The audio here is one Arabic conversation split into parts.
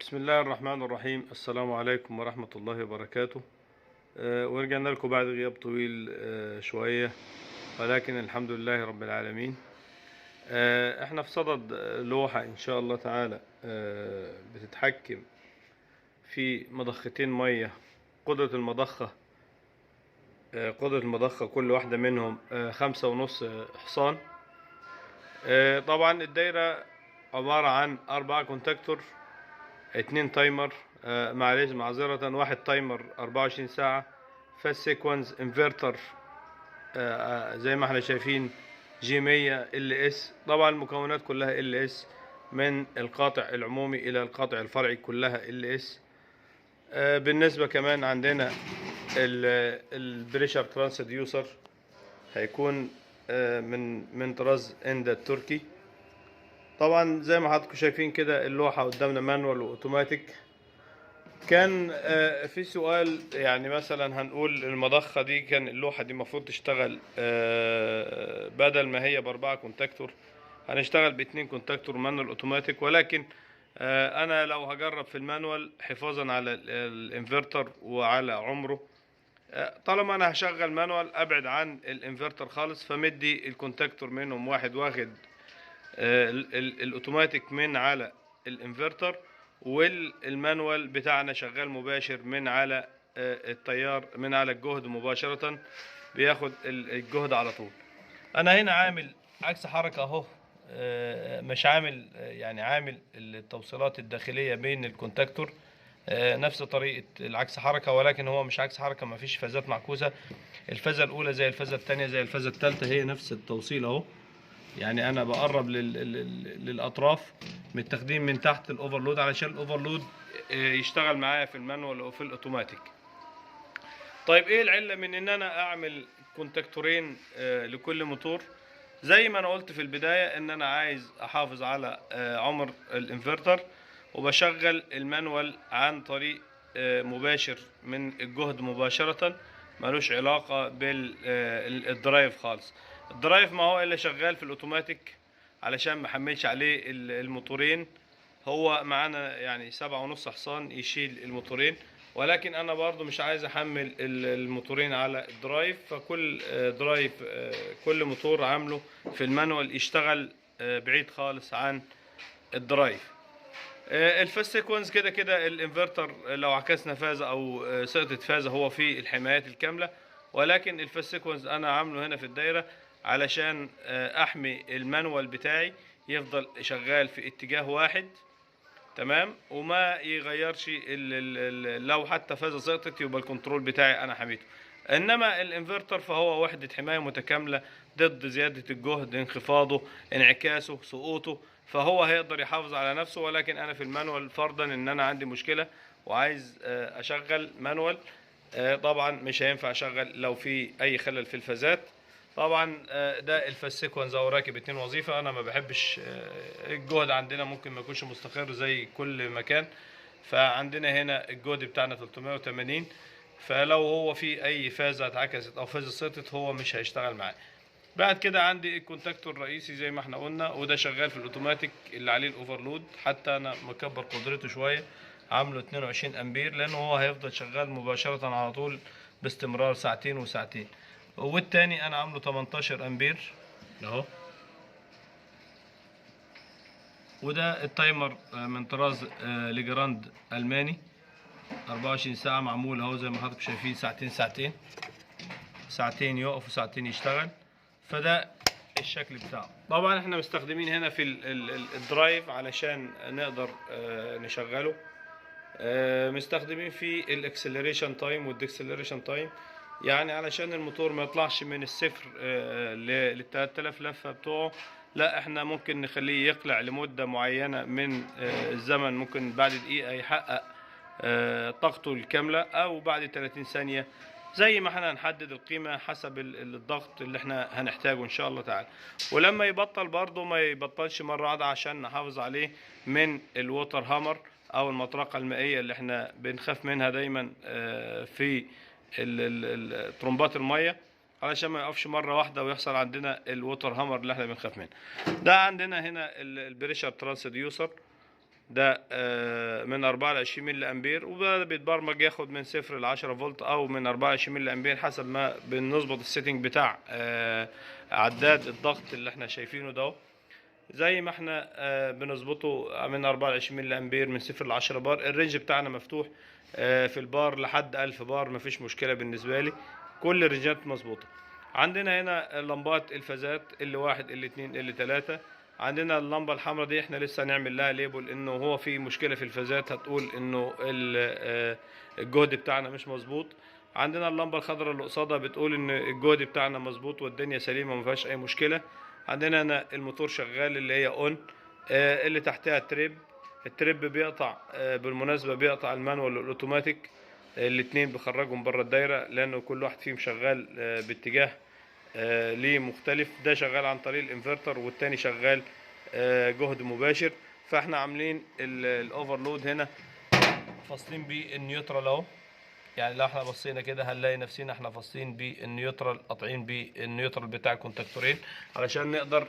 بسم الله الرحمن الرحيم. السلام عليكم ورحمة الله وبركاته. ورجعنا لكم بعد غياب طويل شوية، ولكن الحمد لله رب العالمين. احنا في صدد لوحة ان شاء الله تعالى بتتحكم في مضختين مية. قدرة المضخة كل واحدة منهم 5.5 حصان. طبعا الدايرة عبارة عن 4 كونتاكتور، 2 تايمر، معلش معذرة 1 تايمر 24 ساعة، فاست سيكونس انفرتر زي ما احنا شايفين جي 100 ال اس. طبعا المكونات كلها ال اس، من القاطع العمومي الى القاطع الفرعي كلها ال اس. بالنسبة كمان عندنا البريشر ترانسديوسر هيكون من طراز اندا التركي. طبعا زي ما حضراتكم شايفين كده اللوحة قدامنا مانوال واوتوماتيك. كان في سؤال، يعني مثلا هنقول المضخة دي كان اللوحة دي المفروض تشتغل بدل ما هي ب4 كونتاكتور هنشتغل ب2 كونتاكتور مانوال اوتوماتيك، ولكن انا لو هجرب في المانوال حفاظا على الانفرتر وعلى عمره، طالما انا هشغل مانوال ابعد عن الانفرتر خالص، فمدي الكونتاكتور منهم واحد واخد الاوتوماتيك من على الانفرتر، والمانوال بتاعنا شغال مباشر من على التيار، من على الجهد مباشرة، بياخد الجهد على طول. انا هنا عامل عكس حركة اهو، مش عامل يعني عامل التوصيلات الداخلية بين الكونتاكتور نفس طريقة العكس حركة، ولكن هو مش عكس حركة، مفيش فازات معكوسة. الفازة الأولى زي الفازة الثانية زي الفازة الثالثة، هي نفس التوصيل أهو. يعني أنا بقرب للأطراف متاخدين من تحت الأوفرلود علشان الأوفرلود يشتغل معايا في المانوال أو في الأوتوماتيك. طيب إيه العلة من إن أنا أعمل كونتاكتورين لكل موتور؟ زي ما أنا قلت في البداية إن أنا عايز أحافظ على عمر الانفرتر، وبشغل المانوال عن طريق مباشر من الجهد مباشرة، ملوش علاقة بالدرايف خالص. الدرايف ما هو الا شغال في الاوتوماتيك علشان ما حملش عليه الموتورين. هو معانا يعني 7.5 حصان يشيل الموتورين، ولكن انا برضو مش عايز احمل الموتورين على الدرايف، فكل درايف كل موتور عامله في المانوال يشتغل بعيد خالص عن الدرايف. الفاست سيكونس كده كده الانفرتر لو عكسنا فازة او سقطت فازة هو في الحمايات الكاملة، ولكن الفاست سيكونس انا عامله هنا في الدايرة علشان احمي المانوال بتاعي يفضل شغال في اتجاه واحد، تمام، وما يغيرش لو حتى فازة سقطت يبقى الكنترول بتاعي انا حميته. انما الانفرتر فهو وحدة حماية متكاملة ضد زيادة الجهد، انخفاضه، انعكاسه، سقوطه، فهو هيقدر يحافظ على نفسه. ولكن انا في المانوال فرضا ان انا عندي مشكلة وعايز اشغل مانوال، طبعا مش هينفع اشغل لو في اي خلل في الفازات. طبعا ده الفاست سيكونس او راكب 2 وظيفه. انا ما بحبش الجهد عندنا ممكن ما يكونش مستقر زي كل مكان، فعندنا هنا الجهد بتاعنا 380، فلو هو في اي فازه اتعكست او فازه سقطت هو مش هيشتغل معاه. بعد كده عندي الكونتاكتور الرئيسي زي ما احنا قلنا، وده شغال في الاوتوماتيك اللي عليه الاوفرلود. حتى انا مكبر قدرته شويه، عامله 22 امبير، لانه هو هيفضل شغال مباشره على طول باستمرار ساعتين وساعتين. والتاني انا عامله 18 امبير اهو. وده التايمر من طراز ليجراند الماني، 24 ساعه معمول اهو زي ما حضراتكم شايفين، ساعتين ساعتين يقف وساعتين يشتغل. فده الشكل بتاعه. طبعا احنا مستخدمين هنا في الدرايف علشان نقدر نشغله، مستخدمين فيه الاكسلريشن تايم والديكسلريشن تايم، يعني علشان الموتور ما يطلعش من الصفر لل 3000 لفه بتوعه. لا، احنا ممكن نخليه يقلع لمده معينه من الزمن، ممكن بعد دقيقه يحقق طاقته الكامله، او بعد 30 ثانيه، زي ما احنا هنحدد القيمه حسب الضغط اللي احنا هنحتاجه ان شاء الله تعالى. ولما يبطل برضه ما يبطلش مره واحده عشان نحافظ عليه من الووتر هامر او المطرقه المائيه اللي احنا بنخاف منها دايما في طرمبات الميه، علشان ما يقفش مره واحده ويحصل عندنا الووتر هامر اللي احنا بنخاف منه. ده عندنا هنا البريشر ترانسديوسر، ده من 4 ل 20 ملي امبير، وده بيتبرمج ياخد من 0 ل 10 فولت او من 24 ملي امبير حسب ما بنظبط السيتنج بتاع عداد الضغط اللي احنا شايفينه ده. زي ما احنا بنظبطه من 4 ل 20 ملي امبير من 0 ل 10 بار. الرينج بتاعنا مفتوح في البار لحد 1000 بار، مفيش مشكله بالنسبه لي، كل الرينجات مظبوطه. عندنا هنا لمبات الفازات ال1 ال2 ال3. عندنا اللمبه الحمراء دي احنا لسه هنعمل لها ليبل، انه هو في مشكله في الفازات هتقول انه الجهد بتاعنا مش مظبوط. عندنا اللمبه الخضراء اللي قصادها بتقول ان الجهد بتاعنا مظبوط والدنيا سليمه ما فيهاش اي مشكله. عندنا هنا الموتور شغال اللي هي اون، اللي تحتها تريب. التريب بيقطع بالمناسبه بيقطع المانوال والاوتوماتيك، الاتنين بخرجهم بره الدايره لانه كل واحد فيهم شغال باتجاه ليه مختلف. ده شغال عن طريق الانفرتر والتاني شغال جهد مباشر. فاحنا عاملين الاوفرلود هنا فاصلين بيه النيوترال اهو. يعني لو احنا بصينا كده هنلاقي نفسنا احنا فاصلين بالنيوترال، قاطعين بالنيوترال بتاع الكونتاكتورين علشان نقدر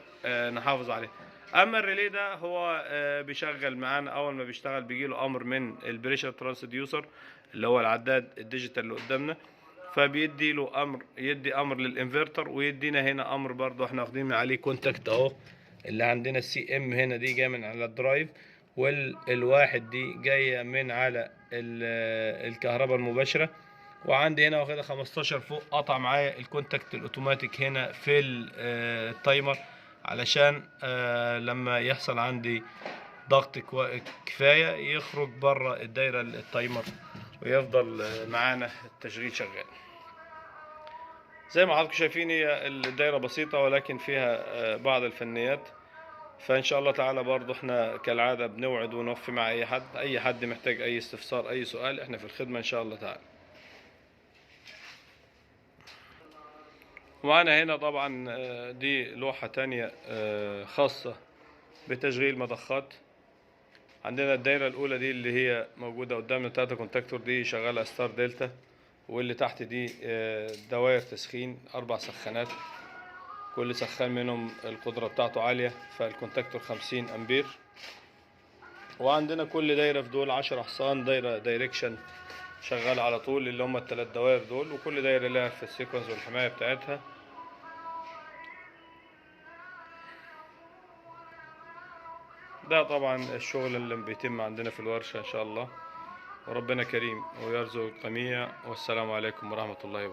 نحافظ عليه. اما الريلي ده هو بيشغل معانا، اول ما بيشتغل بيجيله امر من البريشر ترانسديوسر اللي هو العداد الديجيتال اللي قدامنا، فبيدي له امر، يدي امر للانفرتر ويدينا هنا امر برضه احنا واخدين من عليه كونتاكت اهو. اللي عندنا السي ام هنا دي جايه من على الدرايف، والواحد دي جايه من على الكهرباء المباشره. وعندي هنا واخدها 15 فوق، قطع معايا الكونتاكت الاوتوماتيك هنا في التايمر علشان لما يحصل عندي ضغط كفايه يخرج بره الدايره التايمر ويفضل معانا التشغيل شغال. زي ما حضراتكم شايفين هي الدايره بسيطه ولكن فيها بعض الفنيات. فان شاء الله تعالى برضو احنا كالعاده بنوعد ونوفي مع اي حد محتاج اي استفسار اي سؤال، احنا في الخدمه ان شاء الله تعالى. ومعانا هنا طبعا دي لوحة تانية خاصة بتشغيل مضخات. عندنا الدايرة الأولى دي اللي هي موجودة قدامنا بتاعت كونتاكتور دي شغالة ستار دلتا، واللي تحت دي دوائر تسخين 4 سخانات، كل سخان منهم القدرة بتاعته عالية، فالكونتاكتور 50 أمبير. وعندنا كل دايرة في دول 10 حصان، دايرة دايركشن شغالة على طول اللي هم ال3 دوائر دول، وكل دايرة لها في السيكونس والحماية بتاعتها. ده طبعا الشغل اللي بيتم عندنا في الورشة إن شاء الله، وربنا كريم ويرزق الجميع، والسلام عليكم ورحمة الله وبركاته.